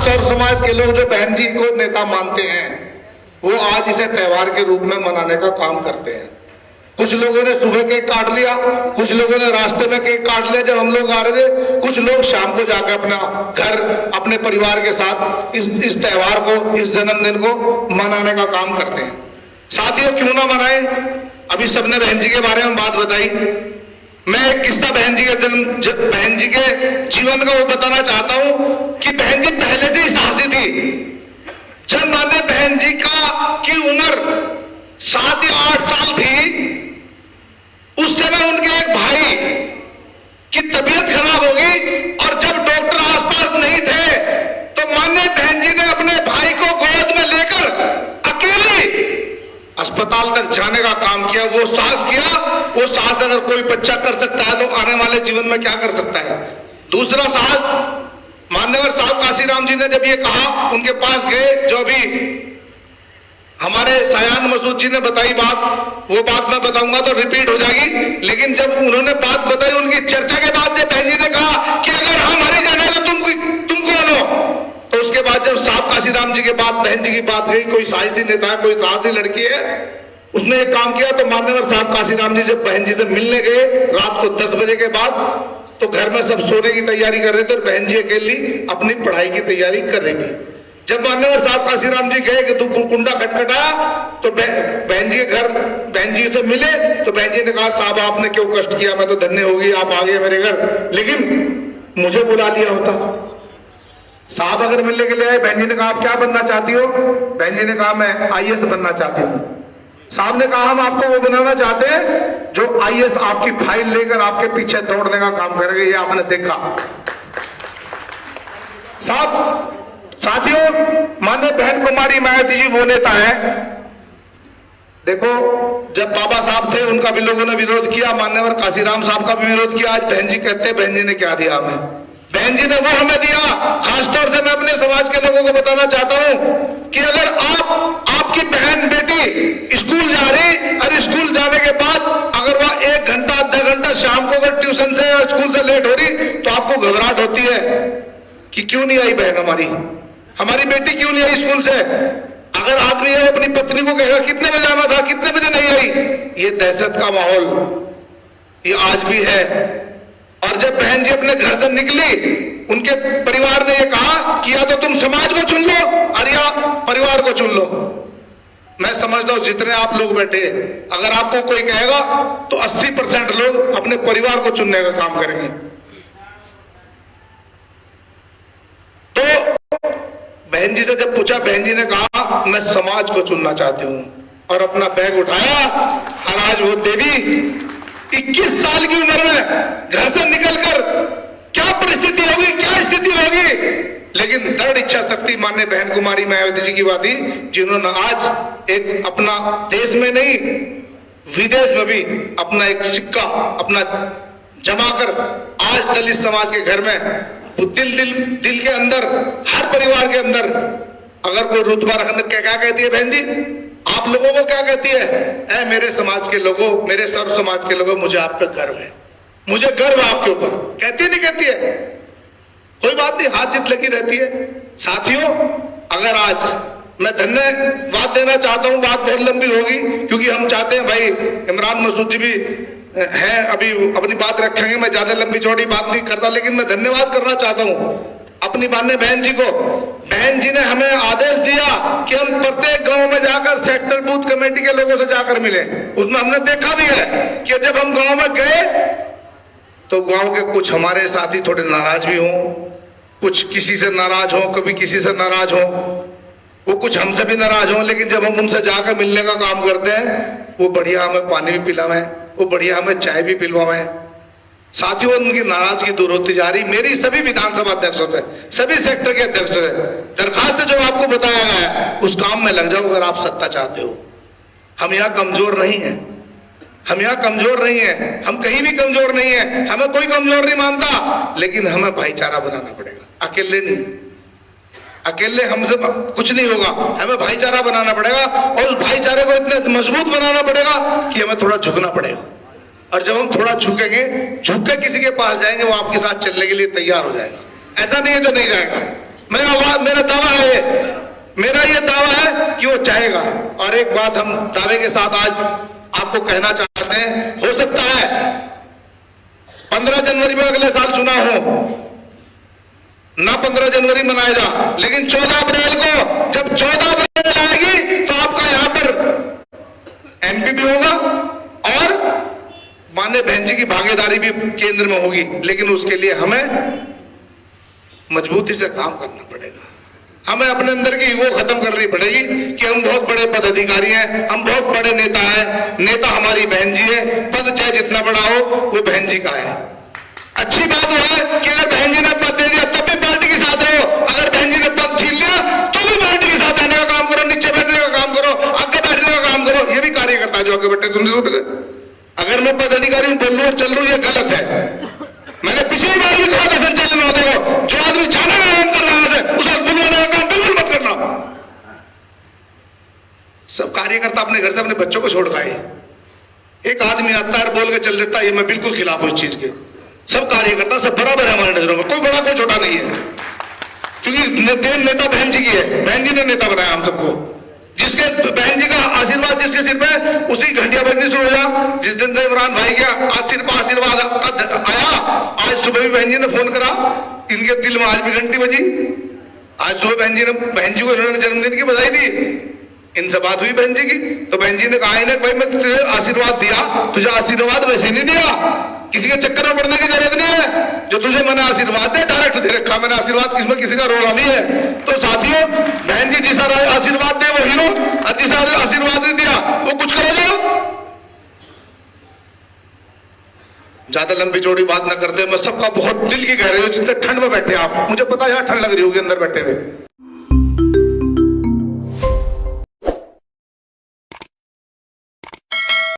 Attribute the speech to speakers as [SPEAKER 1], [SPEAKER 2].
[SPEAKER 1] सौर समाज के लोग जो बहन जी को नेता मानते हैं वो आज इसे त्योहार के रूप में मनाने का काम करते हैं। कुछ लोगों ने सुबह केक काट लिया, कुछ लोगों ने रास्ते में केक काट लिया जब हम लोग आ रहे थे, कुछ लोग शाम को जाकर अपना घर अपने परिवार के साथ इस त्योहार को, इस जन्मदिन को मनाने का काम करते हैं। साथियों, क्यों ना मनाएं? अभी सबने बहन जी के बारे में बात बताई। मैं एक किस्सा बहन जी के जीवन का वो बताना चाहता हूं कि बहन जी पहले से ही साहसी थी। जब माने बहन जी की उम्र 7 या 8 साल थी, उस समय उनके एक भाई की तबीयत खराब हो गई और जब डॉक्टर आसपास नहीं थे तो मान्य बहन जी ने अपने भाई को गोद में लेकर अकेली अस्पताल तक जाने का काम किया। वो साहस किया, वो साहस अगर कोई बच्चा कर सकता है तो आने वाले जीवन में क्या कर सकता है। दूसरा साहस, मान्यवर साहब काशीराम जी ने जब ये कहा, उनके पास गए, जो अभी हमारे सयान मसूद जी ने बताई बात, वो बात मैं बताऊंगा तो रिपीट हो जाएगी, लेकिन जब उन्होंने बात बताई, उनकी चर्चा के बाद जब बहन जी ने कहा कि अगर हम हरी जाने तो तुम कौन हो, तो उसके बाद जब साहब काशीराम जी के बाद बहन जी की बात गई, कोई साहसी नेता है, कोई साहसी लड़की है, उसने एक काम किया। तो मान्यवर साहब काशीराम जी जब बहन जी से मिलने गए रात को 10 बजे के बाद, तो घर में सब सोने की तैयारी कर रहे थे और बहन जी अकेली अपनी पढ़ाई की तैयारी कर रही थी। जब मान्यवर साहब काशीराम जी गए कि तू कुंडा खटखटाया, तो बहन जी के घर बहन जी से मिले, तो बहन जी ने कहा, साहब आपने क्यों कष्ट किया, मैं तो धन्य होगी आप आ गए मेरे घर, लेकिन मुझे बुला लिया होता। साहब अगर मिलने के लिए आए, बहन जी ने कहा आप क्या बनना चाहती हो? बहन जी ने कहा मैं IAS बनना चाहती हूँ। साहब ने कहा हम आपको वो बनाना चाहते हैं जो IAS आपकी फाइल लेकर आपके पीछे दौड़ने का काम करेगा। ये आपने देखा। साथियों, माननीय बहन कुमारी मायावती जी वो नेता है। देखो, जब बाबा साहब थे उनका भी लोगों ने विरोध किया, मान्यवर काशीराम साहब का भी विरोध किया। आज बहन जी कहते हैं बहन जी ने क्या दिया हमें? बहन जी ने वो हमें दिया। खासतौर से मैं अपने समाज के लोगों को बताना चाहता हूं कि अगर आपकी बहन बेटी स्कूल जा रही और स्कूल जाने के बाद अगर वह 1 घंटा आधा घंटा शाम को अगर ट्यूशन से या स्कूल से लेट हो रही, तो आपको घबराहट होती है कि क्यों नहीं आई बहन हमारी बेटी क्यों नहीं आई स्कूल से। अगर आदमी है अपनी पत्नी को कहेगा कितने बजे आना था, कितने बजे नहीं आई। ये दहशत का माहौल ये आज भी है। और जब बहन जी अपने घर से निकली, उनके परिवार ने ये कहा कि या तो तुम समाज को चुन लो और या परिवार को चुन लो। मैं समझता हूं जितने आप लोग बैठे, अगर आपको कोई कहेगा तो 80% लोग अपने परिवार को चुनने का काम करेंगे। तो बहन जी से जब पूछा, बहन जी ने कहा मैं समाज को चुनना चाहती हूं, और अपना बैग उठाया और आज वो देवी 21 साल की उम्र में घर से निकलकर क्या परिस्थिति होगी, क्या स्थिति होगी, लेकिन दृढ़ इच्छा शक्ति माननीय बहन कुमारी मायावती जी की बात थी, जिन्होंने आज एक अपना देश में नहीं विदेश में भी अपना एक सिक्का अपना जमा कर आज दलित समाज के घर में दिल के अंदर, हर परिवार के अंदर अगर कोई रुतबा रखने क्या कहती है बहन जी, आप लोगों को क्या कहती है? मेरे समाज के लोगों, मेरे सर्व समाज के लोगों, मुझे आप पे गर्व है, मुझे गर्व है आपके ऊपर। कहती नहीं कहती है? कोई बात नहीं, हाथ जीत लगी रहती है। साथियों, अगर आज मैं धन्यवाद देना चाहता हूं, बात बहुत लंबी होगी क्योंकि हम चाहते हैं भाई इमरान मसूद जी भी हैं, अभी अपनी बात रखेंगे, मैं ज्यादा लंबी चौड़ी बात नहीं करता, लेकिन मैं धन्यवाद करना चाहता हूं अपनी माननीय बहन जी को। बहन जी ने हमें आदेश दिया कि हम प्रत्येक गांव में जाकर सेक्टर बूथ कमेटी के लोगों से जाकर मिले। उसमें हमने देखा भी है कि जब हम गांव में गए तो गांव के कुछ हमारे साथी थोड़े नाराज भी हों, कुछ किसी से नाराज हो, कभी किसी से नाराज हो, वो कुछ हमसे भी नाराज हो, लेकिन जब हम उनसे जाकर मिलने का काम करते हैं, वो बढ़िया हमें पानी भी पिलावें, वो बढ़िया हमें चाय भी पिलवाएं। साथियों, उनकी नाराजगी दूर होती जा रही। मेरी सभी विधानसभा अध्यक्षों से, सभी सेक्टर के अध्यक्षों से दरखास्त जो आपको बताया गया है उस काम में लग जाओ अगर आप सत्ता चाहते हो। हम यहाँ कमजोर नहीं है, हम यहाँ कमजोर नहीं है, हम कहीं भी कमजोर नहीं है, हमें कोई कमजोर नहीं मानता, लेकिन हमें भाईचारा बनाना पड़ेगा, अकेले नहीं। अकेले हमसे कुछ नहीं होगा, हमें भाईचारा बनाना पड़ेगा और उस भाईचारे को इतने मजबूत बनाना पड़ेगा कि हमें थोड़ा झुकना पड़ेगा। और जब हम थोड़ा झुकेंगे, झुक के किसी के पास जाएंगे, वो आपके साथ चलने के लिए तैयार हो जाएगा। ऐसा नहीं है जो नहीं जाएगा। मेरा मेरा दावा है, मेरा ये दावा है कि वो चाहेगा। और एक बात हम दावे के साथ आज आपको कहना चाहते हैं, हो सकता है 15 जनवरी में अगले साल चुनाव हो ना, 15 जनवरी मनाया जा, लेकिन 14 अप्रैल को, जब 14 अप्रैल आएगी तो आपका यहां पर एमपी भी होगा और माननीय बहन जी की भागीदारी भी केंद्र में होगी। लेकिन उसके लिए हमें मजबूती से काम करना पड़ेगा। हमें अपने अंदर की ईगो खत्म करनी पड़ेगी कि हम बहुत बड़े पदाधिकारी हैं, हम बहुत बड़े नेता हैं। नेता हमारी बहन जी है, पद चाहे जितना बड़ा हो वो बहन जी का है। अच्छी बात है कि अगर बहन जी ने पद दे दिया तब भी पार्टी के साथ रहो, अगर बहन जी ने पद छीन लिया तो भी पार्टी के साथ रहने का काम करो, नीचे बैठने का काम करो, आगे बैठने का काम करो। ये भी कार्यकर्ता जो आगे बैठे सुन उठ गए। अगर मैं पदाधिकारी में बोल रहा हूं चल रहा हूं, ये गलत है। मैंने पिछली बार भी कहा था संचालन होते हो, जो आदमी छाना काम कर रहा है उसे बुलवाने का काम बिल्कुल मत करना। सब कार्यकर्ता अपने घर से अपने बच्चों को छोड़ खाए। एक आदमी आता है बोल के चल देता है, ये मैं बिल्कुल खिलाफ हूं इस चीज के। सब कार्यकर्ता सब बराबर है हमारे नजरों में, कोई बड़ा कोई छोटा नहीं है, क्योंकि नेता बहन जी की है, बहन जी ने नेता बनाया हम सबको। जिसके बहन जी का आशीर्वाद जिसके सिर पे, उसी घंटिया बजनी शुरू हो जा। जिस दिन से इमरान भाई का आशीर्वाद आया, आज सुबह भी बहन जी ने फोन करा, इनके दिल में आज भी घंटी बजी। आज सुबह बहन जी को इन्होंने जन्मदिन की बधाई दी, इनसे बात हुई बहन जी की, तो बहन जी ने कहा इन्हें भाई मैं तुझे आशीर्वाद दिया, तुझे आशीर्वाद वैसे नहीं दिया, किसी के चक्कर में पड़ने की जरूरत नहीं है। जो तुझे मैंने आशीर्वाद दे डायरेक्ट दे रखा मैंने आशीर्वाद, इसमें किसी का रोड़ा नहीं है। तो साथियों, बहन जी जिस आशीर्वाद दे वो हीरो, और जिस आशीर्वाद नहीं दिया वो कुछ करो जाओ। ज्यादा लंबी चौड़ी बात ना करते, मैं सबका बहुत दिल की कह रही हूँ, जितने ठंड में बैठे आप, मुझे पता है यहाँ ठंड लग रही होगी अंदर बैठे हुए।